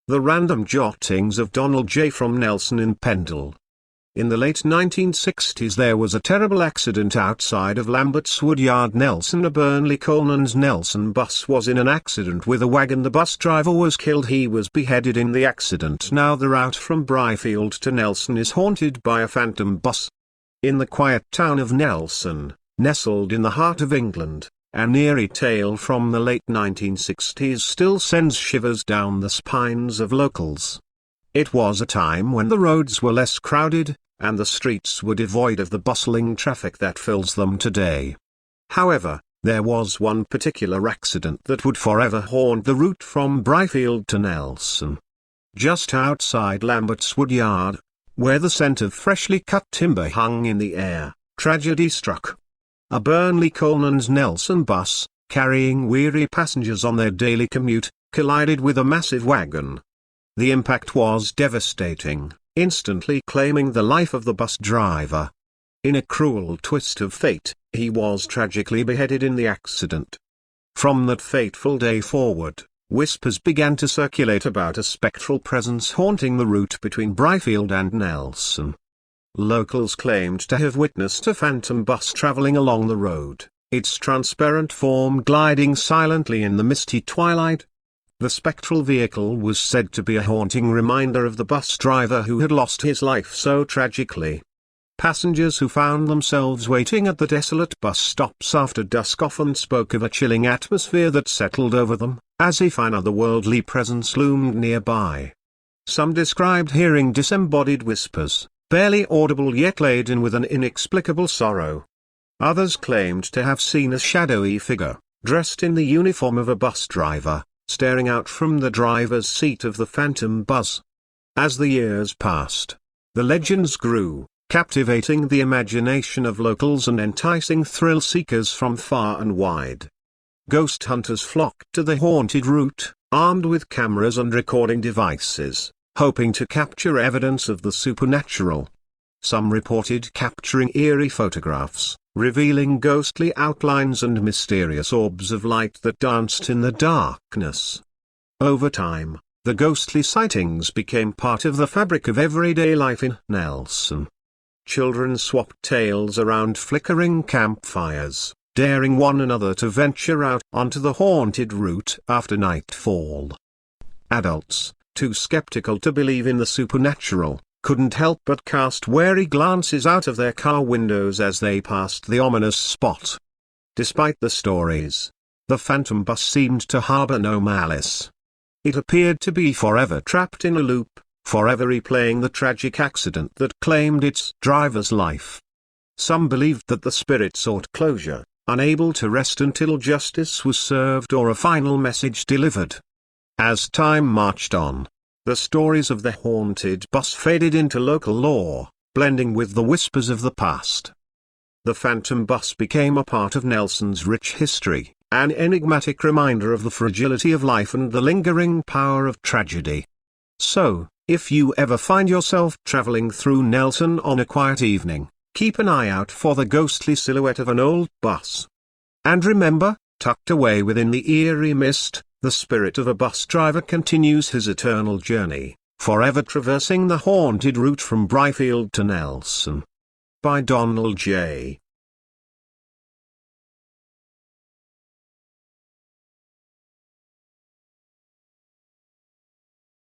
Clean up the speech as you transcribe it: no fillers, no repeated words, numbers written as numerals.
The Random Jottings of Donald J. from Nelson in Pendle. In the late 1960s there was a terrible accident outside of Lamberts Woodyard, Nelson. A Burnley Colne and Nelson bus was in an accident with a wagon. The bus driver was killed. He was beheaded in the accident. Now the route from Brierfield to Nelson is haunted by a phantom bus. In the quiet town of Nelson, nestled in the heart of England, an eerie tale from the late 1960s still sends shivers down the spines of locals. It was a time when the roads were less crowded, and the streets were devoid of the bustling traffic that fills them today. However, there was one particular accident that would forever haunt the route from Brierfield to Nelson. Just outside Lamberts Woodyard, where the scent of freshly cut timber hung in the air, tragedy struck. A Burnley Colne and Nelson bus, carrying weary passengers on their daily commute, collided with a massive wagon. The impact was devastating, instantly claiming the life of the bus driver. In a cruel twist of fate, he was tragically beheaded in the accident. From that fateful day forward, whispers began to circulate about a spectral presence haunting the route between Brierfield and Nelson. Locals claimed to have witnessed a phantom bus traveling along the road, its transparent form gliding silently in the misty twilight. The spectral vehicle was said to be a haunting reminder of the bus driver who had lost his life so tragically. Passengers who found themselves waiting at the desolate bus stops after dusk often spoke of a chilling atmosphere that settled over them, as if an otherworldly presence loomed nearby. Some described hearing disembodied whispers, barely audible yet laden with an inexplicable sorrow. Others claimed to have seen a shadowy figure, dressed in the uniform of a bus driver, staring out from the driver's seat of the phantom bus. As the years passed, the legends grew, captivating the imagination of locals and enticing thrill-seekers from far and wide. Ghost hunters flocked to the haunted route, armed with cameras and recording devices, hoping to capture evidence of the supernatural. Some reported capturing eerie photographs, revealing ghostly outlines and mysterious orbs of light that danced in the darkness. Over time, the ghostly sightings became part of the fabric of everyday life in Nelson. Children swapped tales around flickering campfires, daring one another to venture out onto the haunted route after nightfall. Adults, too skeptical to believe in the supernatural, couldn't help but cast wary glances out of their car windows as they passed the ominous spot. Despite the stories, the phantom bus seemed to harbor no malice. It appeared to be forever trapped in a loop, forever replaying the tragic accident that claimed its driver's life. Some believed that the spirit sought closure, unable to rest until justice was served or a final message delivered. As time marched on, the stories of the haunted bus faded into local lore, blending with the whispers of the past. The phantom bus became a part of Nelson's rich history, an enigmatic reminder of the fragility of life and the lingering power of tragedy. So, if you ever find yourself traveling through Nelson on a quiet evening, keep an eye out for the ghostly silhouette of an old bus. And remember, tucked away within the eerie mist, the spirit of a bus driver continues his eternal journey, forever traversing the haunted route from Brierfield to Nelson. By Donald J.